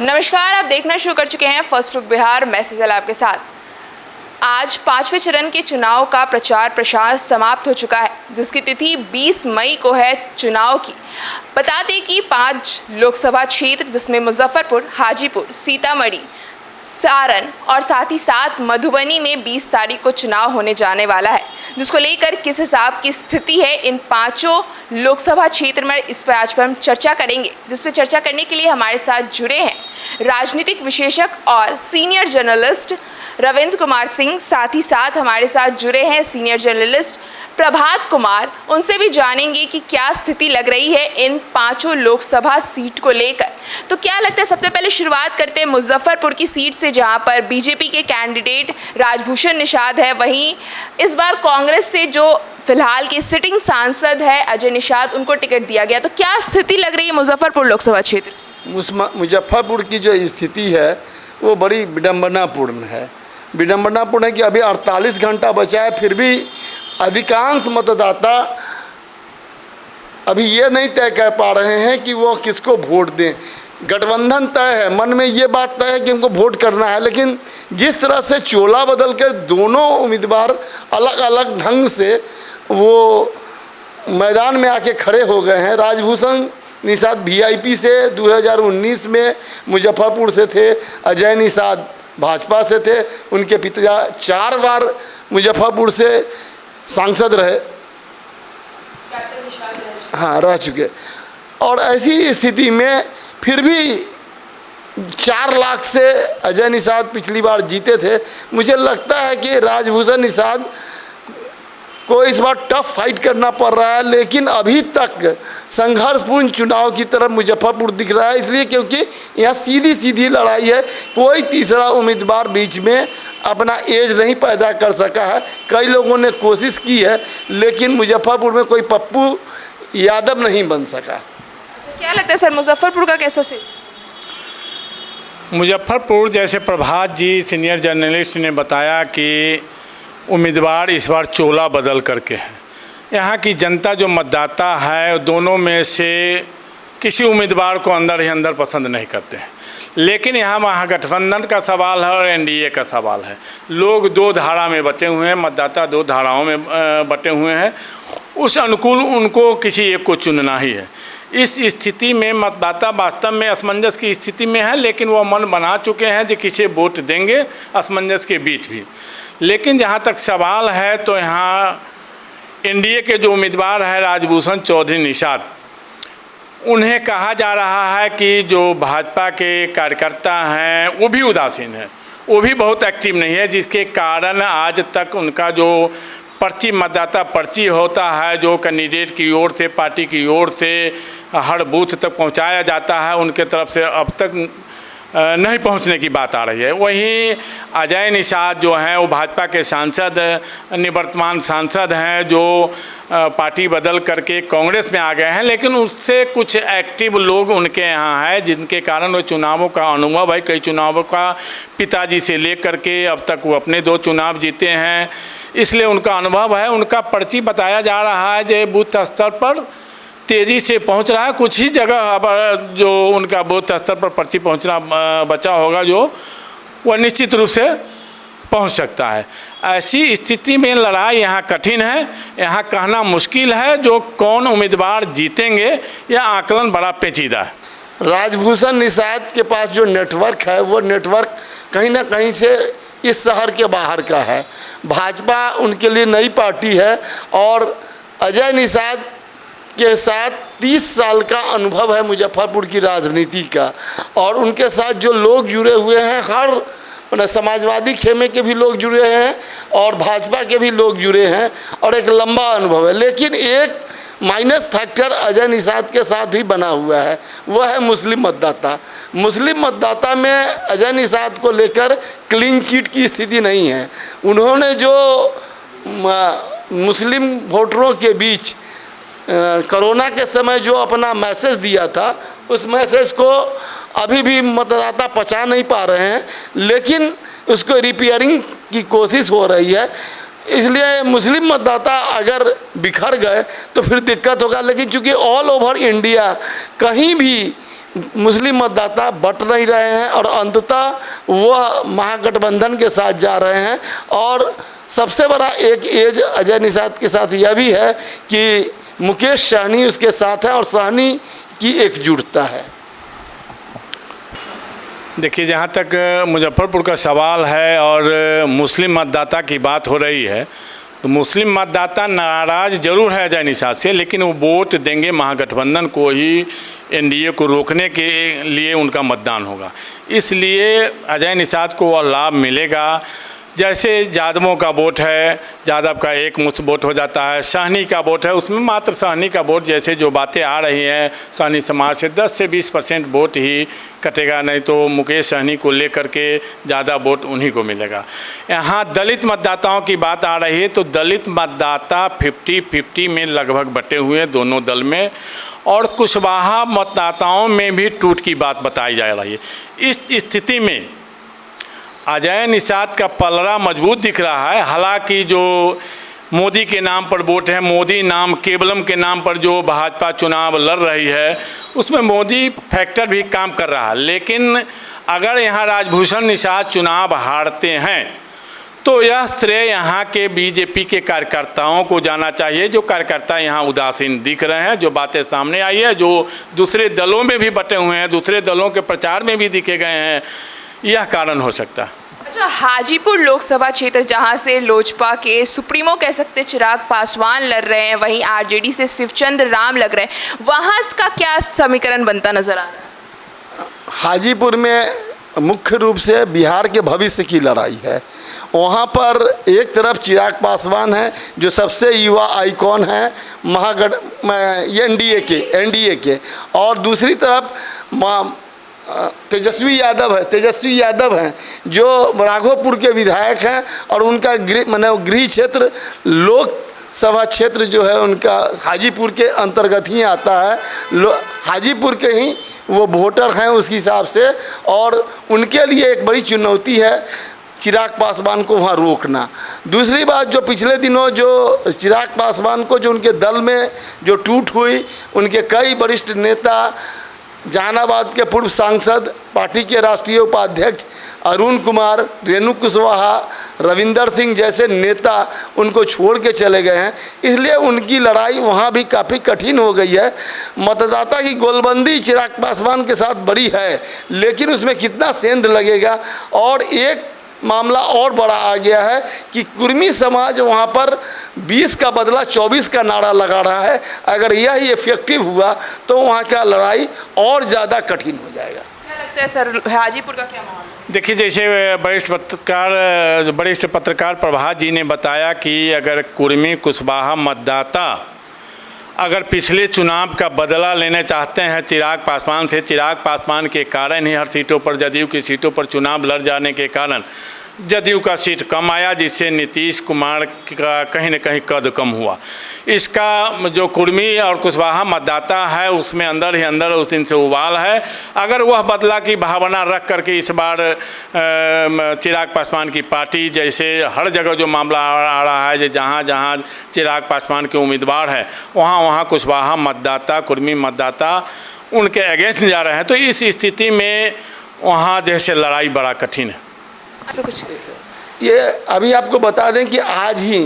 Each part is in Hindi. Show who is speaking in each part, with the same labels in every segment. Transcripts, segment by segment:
Speaker 1: नमस्कार, आप देखना शुरू कर चुके हैं फर्स्ट लुक बिहार। मैं सिजल आपके साथ। आज पांचवें चरण के चुनाव का प्रचार प्रसार समाप्त हो चुका है, जिसकी तिथि 20 मई को है चुनाव की। बता दें कि 5 लोकसभा क्षेत्र जिसमें मुजफ्फरपुर, हाजीपुर, सीतामढ़ी, सारण और साथ ही साथ मधुबनी में 20 तारीख को चुनाव होने जाने वाला है, जिसको लेकर किस हिसाब की स्थिति है इन 5 लोकसभा क्षेत्र में, इस पर आज पर हम चर्चा करेंगे। जिस पर चर्चा करने के लिए हमारे साथ जुड़े हैं राजनीतिक विशेषज्ञ और सीनियर जर्नलिस्ट रविंद्र कुमार सिंह, साथ ही साथ हमारे साथ जुड़े हैं सीनियर जर्नलिस्ट प्रभात कुमार। उनसे भी जानेंगे कि क्या स्थिति लग रही है इन 5 लोकसभा सीट को लेकर। तो क्या लगता है, सबसे पहले शुरुआत करते हैं मुजफ्फरपुर की सीट से, जहां पर बीजेपी के कैंडिडेट राजभूषण निषाद है। वहीं इस बार कांग्रेस से जो फिलहाल के सिटिंग सांसद है अजय निषाद, उनको टिकट दिया गया। तो क्या स्थिति लग रही है मुजफ्फरपुर लोकसभा क्षेत्र?
Speaker 2: मुजफ्फरपुर की जो स्थिति है वो बड़ी विडम्बनापूर्ण है। विडम्बनापूर्ण है कि अभी 48 घंटा बचा है, फिर भी अधिकांश मतदाता अभी ये नहीं तय कर पा रहे हैं कि वो किसको वोट दें। गठबंधन तय है, मन में ये बात तय है कि हमको वोट करना है, लेकिन जिस तरह से चोला बदल कर दोनों उम्मीदवार अलग अलग ढंग से वो मैदान में आके खड़े हो गए हैं। राजभूषण निषाद वीआईपी से 2019 में मुजफ्फरपुर से थे, अजय निषाद भाजपा से थे, उनके पिता 4 बार मुजफ्फरपुर से सांसद रहे, हाँ रह चुके। और ऐसी स्थिति में फिर भी 4 लाख से अजय निषाद पिछली बार जीते थे। मुझे लगता है कि राजभूषण निषाद को इस बार टफ फाइट करना पड़ रहा है, लेकिन अभी तक संघर्षपूर्ण चुनाव की तरफ मुजफ्फरपुर दिख रहा है, इसलिए क्योंकि यहाँ सीधी सीधी लड़ाई है। कोई तीसरा उम्मीदवार बीच में अपना एज नहीं पैदा कर सका है। कई लोगों ने कोशिश की है, लेकिन मुजफ्फरपुर में कोई पप्पू यादव नहीं बन सका।
Speaker 1: क्या लगता है सर, मुजफ्फरपुर का कैसा से?
Speaker 3: मुजफ्फरपुर, जैसे प्रभात जी सीनियर जर्नलिस्ट ने बताया कि उम्मीदवार इस बार चोला बदल करके है। यहाँ की जनता जो मतदाता है, दोनों में से किसी उम्मीदवार को अंदर ही अंदर पसंद नहीं करते हैं। लेकिन यहाँ महागठबंधन का सवाल है और एनडीए का सवाल है। लोग 2 धारा में बचे हुए हैं, मतदाता 2 धाराओं में बटे हुए हैं। उस अनुकूल उनको किसी एक को चुनना ही है। इस स्थिति में मतदाता वास्तव में असमंजस की स्थिति में है, लेकिन वो मन बना चुके हैं कि किसे वोट देंगे, असमंजस के बीच भी। लेकिन जहाँ तक सवाल है, तो यहाँ एनडीए के जो उम्मीदवार है राजभूषण चौधरी निषाद, उन्हें कहा जा रहा है कि जो भाजपा के कार्यकर्ता हैं वो भी उदासीन हैं, वो भी बहुत एक्टिव नहीं है, जिसके कारण आज तक उनका जो पर्ची, मतदाता पर्ची होता है, जो कैंडिडेट की ओर से, पार्टी की ओर से हर बूथ तक पहुंचाया जाता है, उनके तरफ से अब तक नहीं पहुंचने की बात आ रही है। वहीं अजय निषाद जो हैं वो भाजपा के सांसद, निवर्तमान सांसद हैं, जो पार्टी बदल करके कांग्रेस में आ गए हैं, लेकिन उससे कुछ एक्टिव लोग उनके यहाँ हैं, जिनके कारण वो चुनावों का अनुभव है। कई चुनावों का पिताजी से लेकर के अब तक वो अपने 2 चुनाव जीते हैं, इसलिए उनका अनुभव है। उनका पर्ची बताया जा रहा है जो बूथ स्तर पर तेज़ी से पहुंच रहा है। कुछ ही जगह पर जो उनका बूथ स्तर पर पर्ची पहुंचना बचा होगा, जो वह निश्चित रूप से पहुंच सकता है। ऐसी स्थिति में लड़ाई यहाँ कठिन है। यहाँ कहना मुश्किल है जो कौन उम्मीदवार जीतेंगे, यह आकलन बड़ा पेचीदा है।
Speaker 2: राजभूषण निषाद के पास जो नेटवर्क है, वो नेटवर्क कहीं ना कहीं से इस शहर के बाहर का है। भाजपा उनके लिए नई पार्टी है और अजय निषाद के साथ 30 साल का अनुभव है मुजफ्फरपुर की राजनीति का, और उनके साथ जो लोग जुड़े हुए हैं, हर समाजवादी खेमे के भी लोग जुड़े हैं और भाजपा के भी लोग जुड़े हैं, और एक लंबा अनुभव है। लेकिन एक माइनस फैक्टर अजय निषाद के साथ भी बना हुआ है, वह है मुस्लिम मतदाता। मुस्लिम मतदाता में अजय निषाद को लेकर क्लीन चिट की स्थिति नहीं है। उन्होंने जो मुस्लिम वोटरों के बीच कोरोना के समय जो अपना मैसेज दिया था, उस मैसेज को अभी भी मतदाता पचा नहीं पा रहे हैं, लेकिन उसको रिपेयरिंग की कोशिश हो रही है। इसलिए मुस्लिम मतदाता अगर बिखर गए तो फिर दिक्कत होगा। लेकिन चूँकि ऑल ओवर इंडिया कहीं भी मुस्लिम मतदाता बट नहीं रहे हैं और अंततः वह महागठबंधन के साथ जा रहे हैं। और सबसे बड़ा एक एज अजय निषाद के साथ यह भी है कि मुकेश सहनी उसके साथ है और सहनी की एकजुटता है।
Speaker 3: देखिए, जहाँ तक मुजफ्फरपुर का सवाल है और मुस्लिम मतदाता की बात हो रही है, तो मुस्लिम मतदाता नाराज़ जरूर है अजय निषाद से, लेकिन वो वोट देंगे महागठबंधन को ही, एनडीए को रोकने के लिए उनका मतदान होगा। इसलिए अजय निषाद को वह लाभ मिलेगा। जैसे यादवों का वोट है, यादव का एक मुश्त वोट हो जाता है, सहनी का वोट है, उसमें मात्र सहनी का वोट, जैसे जो बातें आ रही हैं सहनी समाज से 10 से 20% वोट ही कटेगा, नहीं तो मुकेश सहनी को लेकर के ज़्यादा वोट उन्हीं को मिलेगा। यहाँ दलित मतदाताओं की बात आ रही है, तो दलित मतदाता 50-50 में लगभग बटे हुए हैं दोनों दल में, और कुशवाहा मतदाताओं में भी टूट की बात बताई जा रही है। इस स्थिति में अजय निषाद का पलड़ा मजबूत दिख रहा है। हालांकि जो मोदी के नाम पर वोट है, मोदी नाम केवलम के नाम पर जो भाजपा चुनाव लड़ रही है, उसमें मोदी फैक्टर भी काम कर रहा है। लेकिन अगर यहाँ राजभूषण निषाद चुनाव हारते हैं तो यह श्रेय यहाँ के बीजेपी के कार्यकर्ताओं को जाना चाहिए, जो कार्यकर्ता यहाँ उदासीन दिख रहे हैं। जो बातें सामने आई है, जो दूसरे दलों में भी बटे हुए हैं, दूसरे दलों के प्रचार में भी दिखे गए हैं, यह कारण हो सकता है।
Speaker 1: अच्छा, हाजीपुर लोकसभा क्षेत्र जहां से लोजपा के सुप्रीमो कह सकते चिराग पासवान लड़ रहे हैं, वहीं आरजेडी से शिवचंद्र राम लग रहे हैं, वहां का क्या समीकरण बनता नजर आ रहा है?
Speaker 2: हाजीपुर में मुख्य रूप से बिहार के भविष्य की लड़ाई है। वहाँ पर एक तरफ चिराग पासवान है जो सबसे युवा आइकॉन है एनडीए के, और दूसरी तरफ तेजस्वी यादव हैं जो राघोपुर के विधायक हैं, और उनका गृह क्षेत्र लोकसभा क्षेत्र जो है उनका हाजीपुर के अंतर्गत ही आता है। हाजीपुर के ही वो वोटर हैं उस हिसाब से, और उनके लिए एक बड़ी चुनौती है चिराग पासवान को वहाँ रोकना। दूसरी बात, जो पिछले दिनों जो चिराग पासवान को जो उनके दल में जो टूट हुई, उनके कई वरिष्ठ नेता, जहानाबाद के पूर्व सांसद, पार्टी के राष्ट्रीय उपाध्यक्ष अरुण कुमार, रेणु कुशवाहा, रविंदर सिंह जैसे नेता उनको छोड़ के चले गए हैं। इसलिए उनकी लड़ाई वहाँ भी काफ़ी कठिन हो गई है। मतदाता की गोलबंदी चिराग पासवान के साथ बड़ी है, लेकिन उसमें कितना सेंध लगेगा। और एक मामला और बड़ा आ गया है कि कुर्मी समाज वहाँ पर 20 का बदला 24 का नारा लगा रहा है। अगर यह इफेक्टिव हुआ तो वहाँ का लड़ाई और ज़्यादा कठिन हो जाएगा।
Speaker 1: क्या लगता है सर, हाजीपुर का क्या माहौल है?
Speaker 3: देखिए, जैसे वरिष्ठ पत्रकार प्रभात जी ने बताया कि अगर कुर्मी कुशवाहा मतदाता अगर पिछले चुनाव का बदला लेना चाहते हैं चिराग पासवान से, चिराग पासवान के कारण ही हर सीटों पर, जदयू की सीटों पर चुनाव लड़ जाने के कारण जदयू का सीट कम आया, जिससे नीतीश कुमार का कहीं न कहीं कद कम हुआ। इसका जो कुर्मी और कुशवाहा मतदाता है उसमें अंदर ही अंदर उस दिन से उबाल है। अगर वह बदला की भावना रख करके इस बार चिराग पासवान की पार्टी, जैसे हर जगह जो मामला आ रहा है, जहाँ जहाँ चिराग पासवान के उम्मीदवार है वहाँ वहाँ कुशवाहा मतदाता, कुर्मी मतदाता उनके अगेंस्ट जा रहे हैं, तो इस स्थिति में वहाँ जैसे लड़ाई बड़ा कठिन है।
Speaker 2: ये अभी आपको बता दें कि आज ही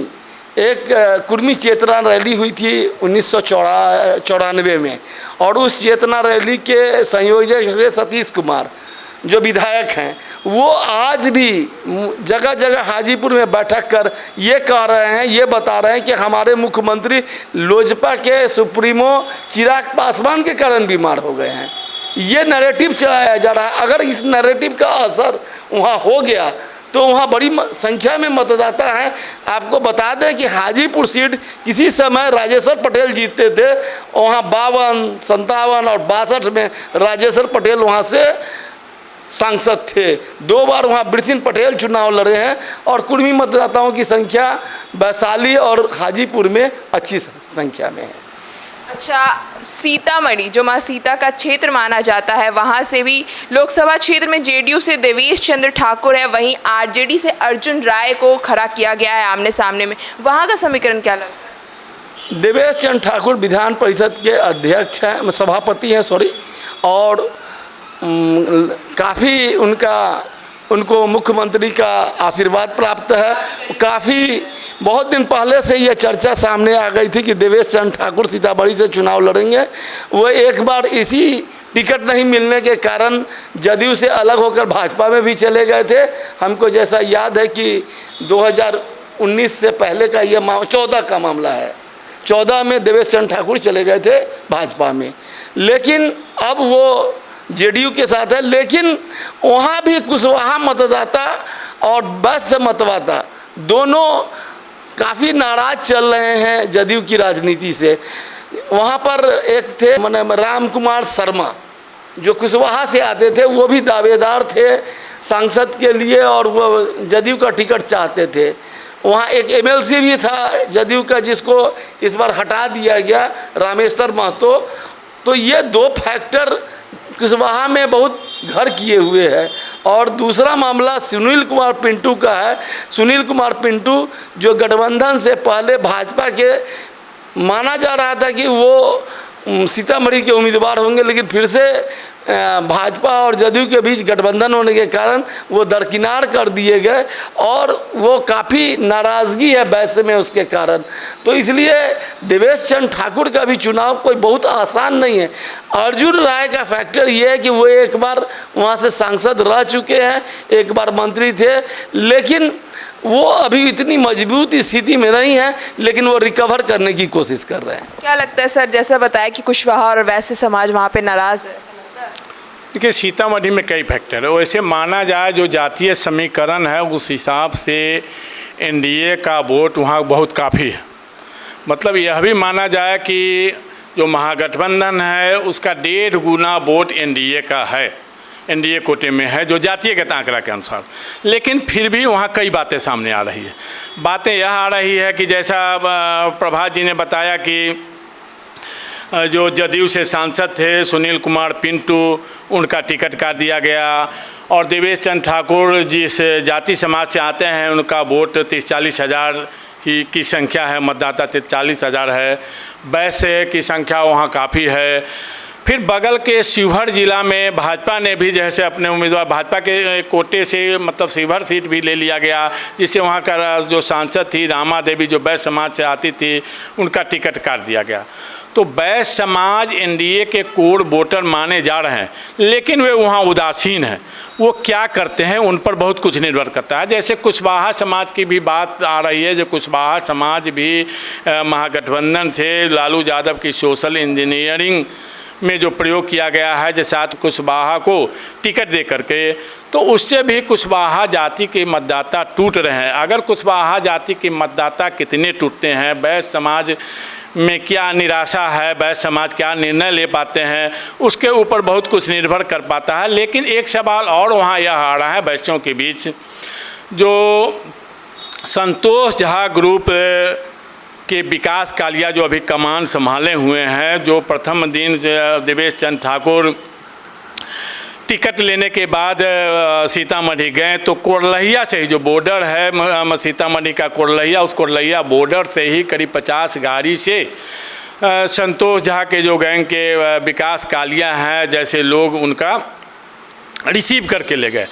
Speaker 2: एक कुर्मी चेतना रैली हुई थी 1994 में, और उस चेतना रैली के संयोजक थे सतीश कुमार जो विधायक हैं। वो आज भी जगह जगह हाजीपुर में बैठक कर ये कह रहे हैं, ये बता रहे हैं कि हमारे मुख्यमंत्री लोजपा के सुप्रीमो चिराग पासवान के कारण बीमार हो गए हैं। ये नैरेटिव चलाया जा रहा है। अगर इस नैरेटिव का असर वहाँ हो गया तो वहाँ बड़ी संख्या में मतदाता हैं। आपको बता दें कि हाजीपुर सीट किसी समय राजेश्वर पटेल जीतते थे, वहाँ 52, 57 और 62 में राजेश्वर पटेल वहाँ से सांसद थे। 2 बार वहाँ बिरसिन पटेल चुनाव लड़े हैं, और कुर्मी मतदाताओं की संख्या वैशाली और हाजीपुर में अच्छी संख्या में है।
Speaker 1: अच्छा, सीतामढ़ी जो माँ सीता का क्षेत्र माना जाता है, वहाँ से भी लोकसभा क्षेत्र में जेडीयू से देवेश चंद्र ठाकुर है, वहीं आरजेडी से अर्जुन राय को खड़ा किया गया है आमने सामने में। वहाँ का समीकरण क्या लगता है?
Speaker 2: देवेश चंद्र ठाकुर विधान परिषद के अध्यक्ष हैं, सभापति हैं, और काफ़ी उनको मुख्यमंत्री का आशीर्वाद प्राप्त है। काफ़ी बहुत दिन पहले से यह चर्चा सामने आ गई थी कि देवेश चंद्र ठाकुर सीतामढ़ी से चुनाव लड़ेंगे। वो एक बार इसी टिकट नहीं मिलने के कारण जदयू से अलग होकर भाजपा में भी चले गए थे। हमको जैसा याद है कि 2019 से पहले का ये 14 का मामला है, 14 में देवेश चंद्र ठाकुर चले गए थे भाजपा में, लेकिन अब वो जेडीयू के साथ है। लेकिन वहाँ भी कुशवाहा मतदाता और वैश्य मतदाता दोनों काफ़ी नाराज चल रहे हैं जदयू की राजनीति से। वहाँ पर एक थे राम कुमार शर्मा जो कुशवाहा से आते थे, वो भी दावेदार थे सांसद के लिए और वो जदयू का टिकट चाहते थे। वहाँ एक एमएलसी भी था जदयू का जिसको इस बार हटा दिया गया, रामेश्वर महतो। तो ये दो फैक्टर कुशवाहा में बहुत घर किए हुए हैं। और दूसरा मामला सुनील कुमार पिंटू का है। सुनील कुमार पिंटू जो गठबंधन से पहले भाजपा के माना जा रहा था कि वो सीतामढ़ी के उम्मीदवार होंगे, लेकिन फिर से भाजपा और जदयू के बीच गठबंधन होने के कारण वो दरकिनार कर दिए गए और वो काफ़ी नाराज़गी है वैसे में उसके कारण। तो इसलिए देवेश चंद्र ठाकुर का भी चुनाव कोई बहुत आसान नहीं है। अर्जुन राय का फैक्टर ये है कि वो एक बार वहाँ से सांसद रह चुके हैं, एक बार मंत्री थे, लेकिन वो अभी इतनी मजबूत स्थिति में नहीं है, लेकिन वो रिकवर करने की कोशिश कर रहे हैं।
Speaker 1: क्या लगता है सर, जैसा बताया कि कुशवाहा और वैश्य समाज वहाँ पे नाराज़ है, ऐसा लगता है?
Speaker 3: देखिए सीतामढ़ी में कई फैक्टर है। वैसे माना जाए जो जातीय समीकरण है उस हिसाब से एनडीए का वोट वहाँ बहुत काफ़ी है। मतलब यह भी माना जाए कि जो महागठबंधन है उसका 1.5 गुना वोट एनडीए का है, एनडीए कोटे में है जो जातीयगत आंकड़ा के अनुसार। लेकिन फिर भी वहाँ कई बातें सामने आ रही है। बातें यह आ रही है कि जैसा प्रभात जी ने बताया कि जो जदयू से सांसद थे सुनील कुमार पिंटू, उनका टिकट काट दिया गया। और देवेश चंद्र ठाकुर जिस जाति समाज से आते हैं उनका वोट 30-40 हज़ार ही की संख्या है, मतदाता 40 हज़ार है। वैसे की संख्या वहाँ काफ़ी है। फिर बगल के शिवहर जिला में भाजपा ने भी जैसे अपने उम्मीदवार भाजपा के कोटे से मतलब शिवहर सीट भी ले लिया गया, जिससे वहाँ का जो सांसद थी रामा देवी जो वैश्य समाज से आती थी उनका टिकट काट दिया गया। तो वैश्य समाज एनडीए के कोर वोटर माने जा रहे हैं, लेकिन वे वहाँ उदासीन हैं। वो क्या करते हैं उन पर बहुत कुछ निर्भर करता है। जैसे कुशवाहा समाज की भी बात आ रही है, जो कुशवाहा समाज भी महागठबंधन से लालू यादव की सोशल इंजीनियरिंग में जो प्रयोग किया गया है जैसे कुशवाहा को टिकट दे करके, तो उससे भी कुशवाहा जाति के मतदाता टूट रहे हैं। अगर कुशवाहा जाति के मतदाता कितने टूटते हैं, वैश्य समाज में क्या निराशा है, वैश्य समाज क्या निर्णय ले पाते हैं, उसके ऊपर बहुत कुछ निर्भर कर पाता है। लेकिन एक सवाल और वहाँ यह आ रहा है वैश्यों के बीच, जो संतोष झा ग्रुप के विकास कालिया जो अभी कमान संभाले हुए हैं, जो प्रथम दिन देवेश चंद्र ठाकुर टिकट लेने के बाद सीतामढ़ी गए तो कोरलहिया से ही जो बॉर्डर है सीतामढ़ी का कोरलहिया, उस कोरलहिया बॉर्डर से ही करीब 50 गाड़ी से संतोष झा के जो गैंग के विकास कालिया हैं जैसे लोग उनका रिसीव करके ले गए।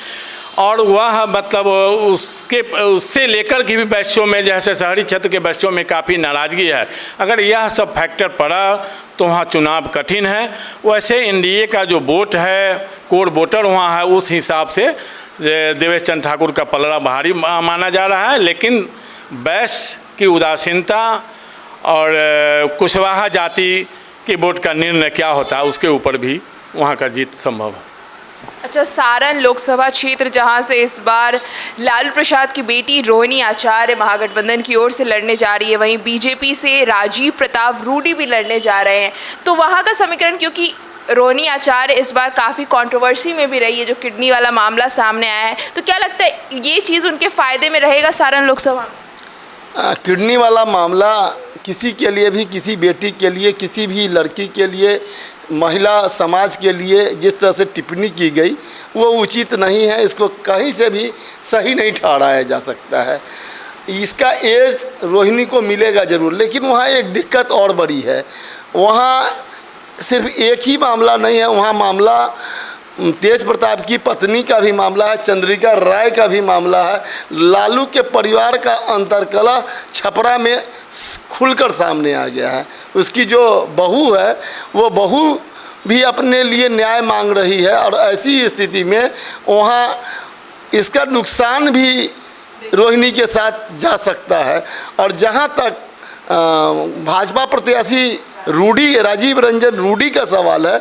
Speaker 3: और वह मतलब उससे लेकर के भी वैश्यों में जैसे शहरी क्षेत्र के वैश्यों में काफ़ी नाराज़गी है। अगर यह सब फैक्टर पड़ा तो वहाँ चुनाव कठिन है। वैसे एनडीए का जो वोट है, कोर वोटर वहाँ है, उस हिसाब से देवेश चंद्र ठाकुर का पलड़ा भारी माना जा रहा है। लेकिन वैश्य की उदासीनता और कुशवाहा जाति के वोट का निर्णय क्या होता है उसके ऊपर भी वहाँ का जीत संभव है।
Speaker 1: अच्छा, सारण लोकसभा क्षेत्र जहां से इस बार लालू प्रसाद की बेटी रोहिणी आचार्य महागठबंधन की ओर से लड़ने जा रही है, वहीं बीजेपी से राजीव प्रताप रूडी भी लड़ने जा रहे हैं, तो वहां का समीकरण, क्योंकि रोहिणी आचार्य इस बार काफ़ी कंट्रोवर्सी में भी रही है, जो किडनी वाला मामला सामने आया है, तो क्या लगता है ये चीज़ उनके फ़ायदे में रहेगा सारण लोकसभा में?
Speaker 2: किडनी वाला मामला किसी के लिए भी, किसी बेटी के लिए, किसी भी लड़की के लिए, महिला समाज के लिए जिस तरह से टिप्पणी की गई वो उचित नहीं है। इसको कहीं से भी सही नहीं ठहराया जा सकता है। इसका एज रोहिणी को मिलेगा ज़रूर, लेकिन वहाँ एक दिक्कत और बड़ी है। वहाँ सिर्फ एक ही मामला नहीं है, वहाँ मामला तेज प्रताप की पत्नी का भी मामला है, चंद्रिका राय का भी मामला है। लालू के परिवार का अंतरकलह छपरा में खुलकर सामने आ गया है। उसकी जो बहू है वो बहू भी अपने लिए न्याय मांग रही है, और ऐसी स्थिति में वहाँ इसका नुकसान भी रोहिणी के साथ जा सकता है। और जहाँ तक भाजपा प्रत्याशी राजीव रंजन रूडी का सवाल है,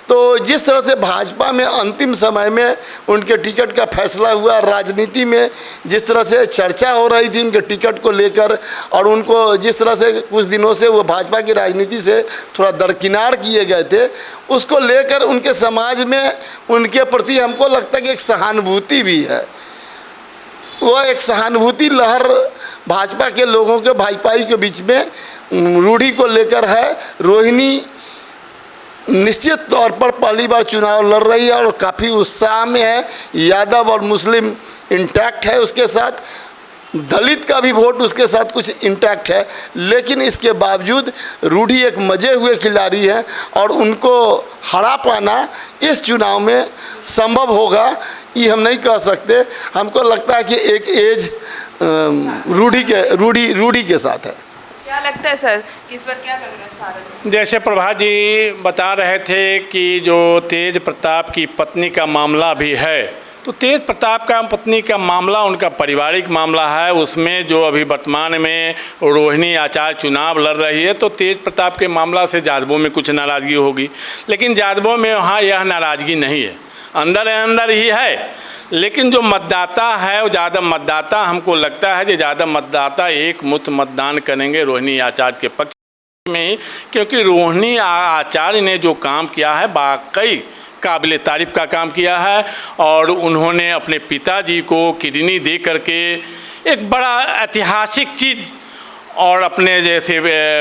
Speaker 2: तो जिस तरह से भाजपा में अंतिम समय में उनके टिकट का फैसला हुआ, राजनीति में जिस तरह से चर्चा हो रही थी उनके टिकट को लेकर, और उनको जिस तरह से कुछ दिनों से वो भाजपा की राजनीति से थोड़ा दरकिनार किए गए थे, उसको लेकर उनके समाज में उनके प्रति हमको लगता है कि एक सहानुभूति भी है। वह एक सहानुभूति लहर भाजपा के लोगों के भाईपाई के बीच में रूढ़ी को लेकर है। रोहिणी निश्चित तौर पर पहली बार चुनाव लड़ रही है और काफ़ी उत्साह में है। यादव और मुस्लिम इंटैक्ट है, उसके साथ दलित का भी वोट उसके साथ कुछ इंटैक्ट है, लेकिन इसके बावजूद रूढ़ी एक मजे हुए खिलाड़ी है और उनको हरा पाना इस चुनाव में संभव होगा ये हम नहीं कह सकते। हमको लगता है कि एक एज रूढ़ी के साथ है।
Speaker 1: क्या लगता है सर कि इस पर क्या लग रहा है सारण में?
Speaker 3: जैसे प्रभा जी बता रहे थे कि जो तेज प्रताप की पत्नी का मामला भी है, तो तेज प्रताप का पत्नी का मामला उनका पारिवारिक मामला है। उसमें जो अभी वर्तमान में रोहिणी आचार्य चुनाव लड़ रही है, तो तेज प्रताप के मामला से यादवों में कुछ नाराज़गी होगी, लेकिन यादवों में वहाँ यह नाराज़गी नहीं है, अंदर ही है। लेकिन जो मतदाता है वो ज़्यादा मतदाता, हमको लगता है कि ज़्यादा मतदाता एक मुक्त मतदान करेंगे रोहिणी आचार्य के पक्ष में ही, क्योंकि रोहिणी आचार्य ने जो काम किया है वाकई काबिल तारीफ़ का काम किया है। और उन्होंने अपने पिताजी को किडनी दे करके एक बड़ा ऐतिहासिक चीज़ और अपने जैसे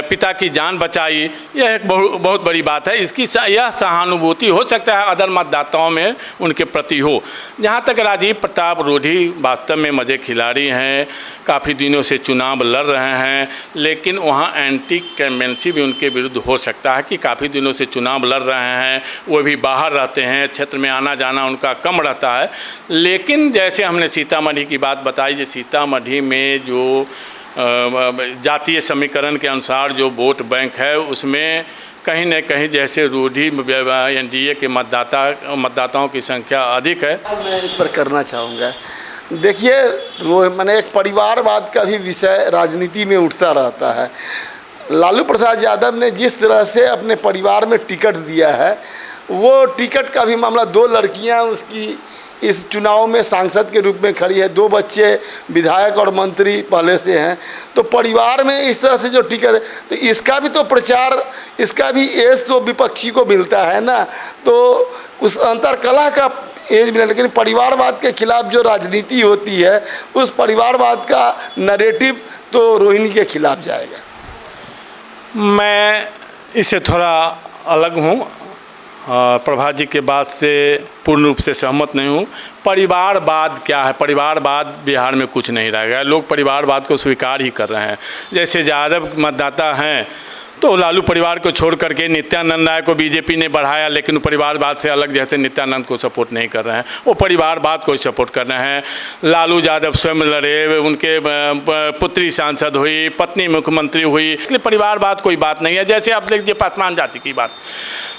Speaker 3: पिता की जान बचाई, यह एक बहुत बड़ी बात है। इसकी यह सहानुभूति हो सकता है अदर मतदाताओं में उनके प्रति हो। जहाँ तक राजीव प्रताप रूढ़ी वास्तव में मजे खिलाड़ी हैं, काफ़ी दिनों से चुनाव लड़ रहे हैं, लेकिन वहाँ एंटी कैम्पेंसी भी उनके विरुद्ध हो सकता है कि काफ़ी दिनों से चुनाव लड़ रहे हैं, वो भी बाहर रहते हैं, क्षेत्र में आना जाना उनका कम रहता है। लेकिन जैसे हमने सीतामढ़ी की बात बताई, जो सीतामढ़ी में जो जातीय समीकरण के अनुसार जो वोट बैंक है, उसमें कहीं न कहीं जैसे रूढ़ी एनडीए के मतदाताओं की संख्या अधिक है।
Speaker 2: मैं इस पर करना चाहूँगा, देखिए मैंने एक परिवारवाद का भी विषय राजनीति में उठता रहता है। लालू प्रसाद यादव ने जिस तरह से अपने परिवार में टिकट दिया है, वो टिकट का भी मामला, 2 लड़कियाँ उसकी इस चुनाव में सांसद के रूप में खड़ी है, 2 बच्चे विधायक और मंत्री पहले से हैं, तो परिवार में इस तरह से जो टिकट, तो इसका भी तो प्रचार, इसका भी एज तो विपक्षी को मिलता है ना, तो उस अंतरकलह का एज मिला। लेकिन परिवारवाद के खिलाफ जो राजनीति होती है, उस परिवारवाद का नैरेटिव तो रोहिणी के खिलाफ जाएगा।
Speaker 3: मैं इससे थोड़ा अलग हूँ, प्रभा जी के बात से पूर्ण रूप से सहमत नहीं हूँ। परिवारवाद क्या है? परिवारवाद बिहार में कुछ नहीं रह गया, लोग परिवारवाद को स्वीकार ही कर रहे हैं। जैसे यादव मतदाता हैं तो लालू परिवार को छोड़ करके नित्यानंद राय को बीजेपी ने बढ़ाया, लेकिन परिवारवाद से अलग, जैसे नित्यानंद को सपोर्ट नहीं कर रहे हैं, वो परिवारवाद को सपोर्ट कर रहे हैं। लालू यादव स्वयं लड़े, उनके पुत्री सांसद हुई, पत्नी मुख्यमंत्री हुई, इसलिए परिवारवाद कोई बात नहीं है। जैसे आप देख लीजिए पासवान जाति की बात,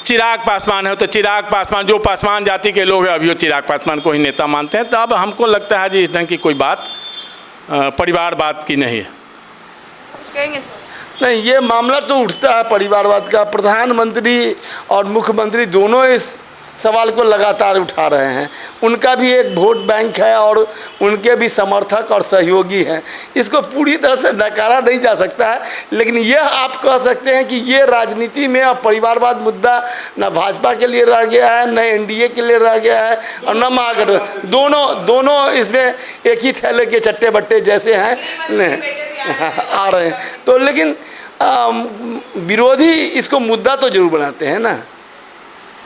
Speaker 3: चिराग पासवान है, तो चिराग पासवान जो पासवान जाति के लोग हैं अभी वो चिराग पासवान को ही नेता मानते हैं। तो अब हमको लगता है जी इस ढंग की कोई बात परिवारवाद की नहीं है।
Speaker 1: कुछ कहेंगे सर?
Speaker 2: नहीं, ये मामला तो उठता है परिवारवाद का। प्रधानमंत्री और मुख्यमंत्री दोनों इस सवाल को लगातार उठा रहे हैं। उनका भी एक वोट बैंक है और उनके भी समर्थक और सहयोगी हैं। इसको पूरी तरह से नकारा नहीं जा सकता है, लेकिन यह आप कह सकते हैं कि ये राजनीति में अब परिवारवाद मुद्दा न भाजपा के लिए रह गया है, न एनडीए के लिए रह गया है, और न महागठबंधन। दोनों इसमें एक ही थैले के चट्टे बट्टे जैसे हैं आ रहे हैं। तो लेकिन विरोधी इसको मुद्दा तो जरूर बनाते हैं ना।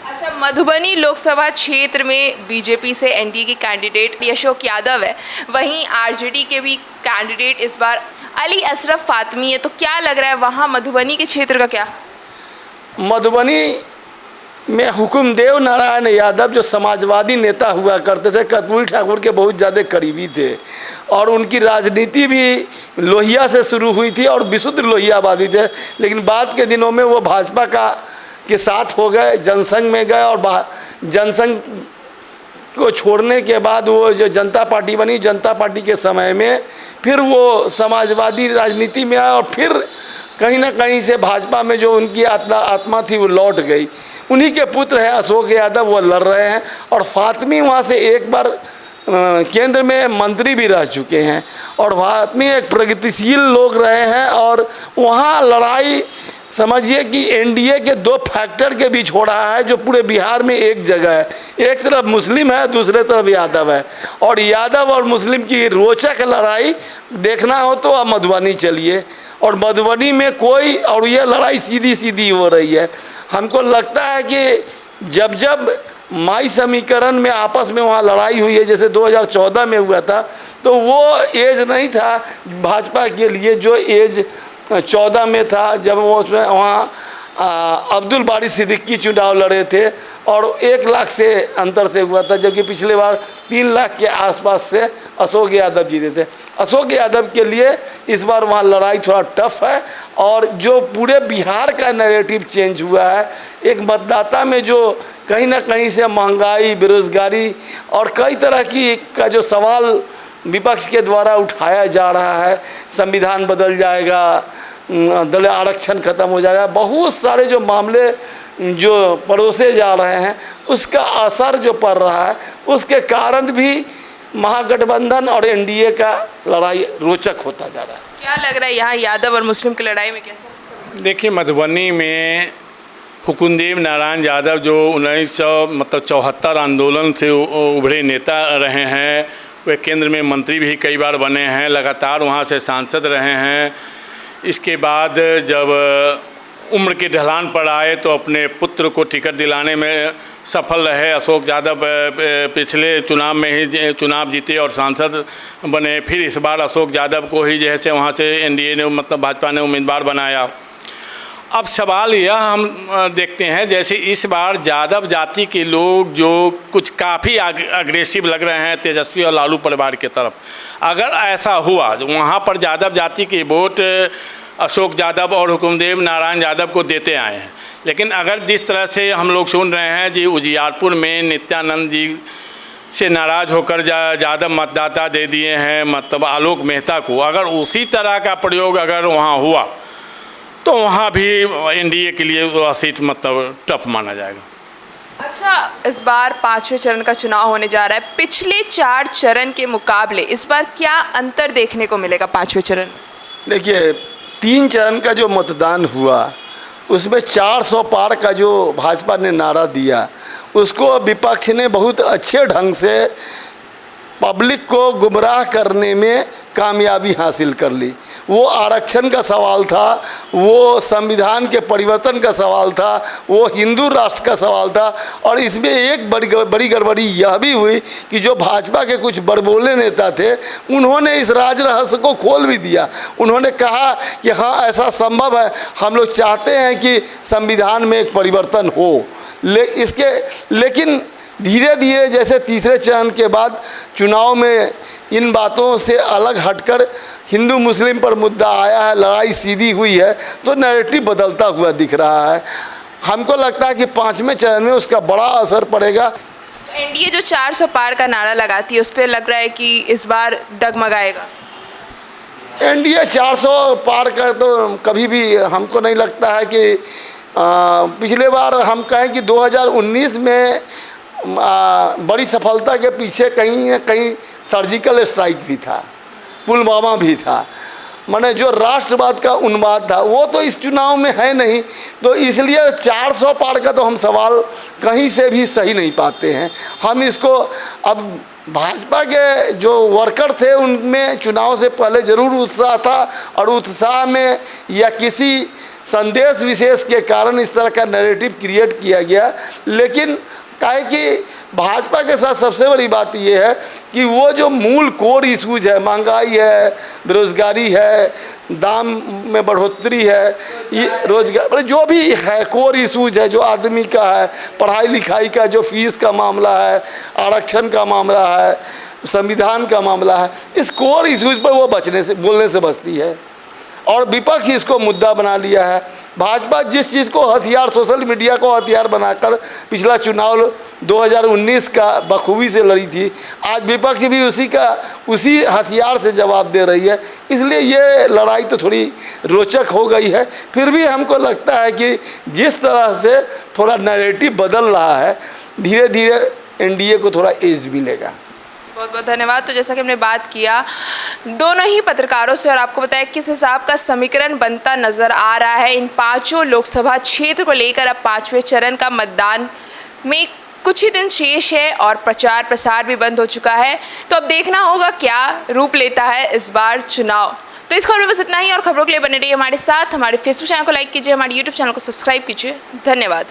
Speaker 1: अच्छा, मधुबनी लोकसभा क्षेत्र में बीजेपी से एनडीए के कैंडिडेट अशोक यादव है, वहीं आरजेडी के भी कैंडिडेट इस बार अली अशरफ फातमी है, तो क्या लग रहा है वहाँ मधुबनी के क्षेत्र का क्या?
Speaker 2: मधुबनी में हुकुमदेव नारायण यादव जो समाजवादी नेता हुआ करते थे, कर्पूरी ठाकुर के बहुत ज़्यादा करीबी थे और उनकी राजनीति भी लोहिया से शुरू हुई थी और विशुद्ध लोहियावादी थे। लेकिन बाद के दिनों में वो भाजपा के साथ हो गए, जनसंघ में गए और जनसंघ को छोड़ने के बाद वो जो जनता पार्टी बनी, जनता पार्टी के समय में फिर वो समाजवादी राजनीति में आया और फिर कहीं ना कहीं से भाजपा में जो उनकी आत्मा थी वो लौट गई। उन्हीं के पुत्र हैं अशोक यादव, वो लड़ रहे हैं और फातमी वहाँ से एक बार केंद्र में मंत्री भी रह चुके हैं और फातमी एक प्रगतिशील लोग रहे हैं और वहाँ लड़ाई समझिए कि एनडीए के दो फैक्टर के बीच हो रहा है जो पूरे बिहार में एक जगह है। एक तरफ मुस्लिम है, दूसरे तरफ यादव है और यादव और मुस्लिम की रोचक लड़ाई देखना हो तो आप मधुबनी चलिए और मधुबनी में कोई और ये लड़ाई सीधी सीधी हो रही है। हमको लगता है कि जब माई समीकरण में आपस में वहाँ लड़ाई हुई है, जैसे 2014 में हुआ था, तो वो एज नहीं था भाजपा के लिए जो एज 14 में था जब वो उसमें वहाँ अब्दुल बारी सिद्दीकी चुनाव लड़े थे और 1 लाख से अंतर से हुआ था, जबकि पिछले बार 3 लाख के आसपास से अशोक यादव जीते थे। अशोक यादव के लिए इस बार वहाँ लड़ाई थोड़ा टफ है और जो पूरे बिहार का नैरेटिव चेंज हुआ है, एक मतदाता में जो कहीं ना कहीं से महंगाई, बेरोजगारी और कई तरह का जो सवाल विपक्ष के द्वारा उठाया जा रहा है, संविधान बदल जाएगा, दलित आरक्षण खत्म हो जाएगा, बहुत सारे जो मामले जो परोसे जा रहे हैं उसका असर जो पड़ रहा है, उसके कारण भी महागठबंधन और एनडीए का लड़ाई रोचक होता जा रहा है।
Speaker 1: क्या लग रहा है यहाँ यादव और मुस्लिम की लड़ाई में कैसा?
Speaker 3: देखिए, मधुबनी में हुकुमदेव नारायण यादव जो 1974 आंदोलन से उभरे नेता रहे हैं, वे केंद्र में मंत्री भी कई बार बने हैं, लगातार वहाँ से सांसद रहे हैं। इसके बाद जब उम्र के ढलान पर आए तो अपने पुत्र को टिकट दिलाने में सफल रहे। अशोक यादव पिछले चुनाव में ही चुनाव जीते और सांसद बने। फिर इस बार अशोक यादव को ही जैसे वहाँ से एनडीए ने भाजपा ने उम्मीदवार बनाया। अब सवाल यह हम देखते हैं, जैसे इस बार यादव जाति के लोग जो कुछ काफ़ी अग्रेसिव लग रहे हैं तेजस्वी और लालू परिवार की तरफ, अगर ऐसा हुआ वहाँ पर यादव जाति के वोट अशोक यादव और हुकुमदेव नारायण यादव को देते आए हैं, लेकिन अगर जिस तरह से हम लोग सुन रहे हैं जी उजियारपुर में नित्यानंद जी से नाराज़ होकर यादव मतदाता दे दिए हैं मतलब आलोक मेहता को, अगर उसी तरह का प्रयोग अगर वहाँ हुआ तो वहाँ भी एनडीए के लिए वह सीट मतलब टफ माना जाएगा।
Speaker 1: अच्छा, इस बार 5वें चरण का चुनाव होने जा रहा है। पिछले 4 चरण के मुकाबले इस बार क्या अंतर देखने को मिलेगा 5वें चरण?
Speaker 2: देखिए, 3 चरण का जो मतदान हुआ उसमें 400 पार का जो भाजपा ने नारा दिया उसको विपक्ष ने बहुत अच्छे ढंग से पब्लिक को गुमराह करने में कामयाबी हासिल कर ली। वो आरक्षण का सवाल था, वो संविधान के परिवर्तन का सवाल था, वो हिंदू राष्ट्र का सवाल था और इसमें एक बड़ी गड़बड़ी यह भी हुई कि जो भाजपा के कुछ बड़बोले नेता थे उन्होंने इस राज रहस्य को खोल भी दिया। उन्होंने कहा कि हाँ ऐसा संभव है, हम लोग चाहते हैं कि संविधान में एक परिवर्तन हो। लेकिन धीरे धीरे जैसे तीसरे चरण के बाद चुनाव में इन बातों से अलग हटकर हिंदू मुस्लिम पर मुद्दा आया है, लड़ाई सीधी हुई है, तो नैरेटिव बदलता हुआ दिख रहा है। हमको लगता है कि 5वें चरण में उसका बड़ा असर पड़ेगा।
Speaker 1: एनडीए जो 400 पार का नारा लगाती है उस पर लग रहा है कि इस बार डगमगाएगा।
Speaker 2: एनडीए 400 पार का तो कभी भी हमको नहीं लगता है कि पिछले बार हम कहें कि 2019 में बड़ी सफलता के पीछे कहीं न कहीं सर्जिकल स्ट्राइक भी था, पुलवामा भी था, माने जो राष्ट्रवाद का उन्माद था वो तो इस चुनाव में है नहीं, तो इसलिए 400 पार का तो हम सवाल कहीं से भी सही नहीं पाते हैं। हम इसको अब भाजपा के जो वर्कर थे उनमें चुनाव से पहले ज़रूर उत्साह था और उत्साह में या किसी संदेश विशेष के कारण इस तरह का नैरेटिव क्रिएट किया गया, लेकिन काहे कि भाजपा के साथ सबसे बड़ी बात ये है कि वो जो मूल कोर इशूज है, महंगाई है, बेरोजगारी है, दाम में बढ़ोतरी है, ये रोजगार, जो भी है कोर इशूज है जो आदमी का है, पढ़ाई लिखाई का जो फीस का मामला है, आरक्षण का मामला है, संविधान का मामला है, इस कोर इशूज पर वो बोलने से बचती है और विपक्ष इसको मुद्दा बना लिया है। भाजपा जिस चीज़ को हथियार, सोशल मीडिया को हथियार बनाकर पिछला चुनाव 2019 का बखूबी से लड़ी थी, आज विपक्ष भी उसी हथियार से जवाब दे रही है। इसलिए ये लड़ाई तो थोड़ी रोचक हो गई है। फिर भी हमको लगता है कि जिस तरह से थोड़ा नैरेटिव बदल रहा है, धीरे धीरे एनडीए को थोड़ा एज मिलेगा।
Speaker 1: बहुत बहुत धन्यवाद। तो जैसा कि हमने बात किया दोनों ही पत्रकारों से और आपको बताया किस हिसाब का समीकरण बनता नजर आ रहा है इन पांचों लोकसभा क्षेत्र को लेकर। अब 5वें चरण का मतदान में कुछ ही दिन शेष है और प्रचार प्रसार भी बंद हो चुका है। तो अब देखना होगा क्या रूप लेता है इस बार चुनाव। तो इस खबर में बस इतना ही और खबरों के लिए बने रहिए हमारे साथ। हमारे फेसबुक चैनल को लाइक कीजिए, हमारे यूट्यूब चैनल को सब्सक्राइब कीजिए। धन्यवाद।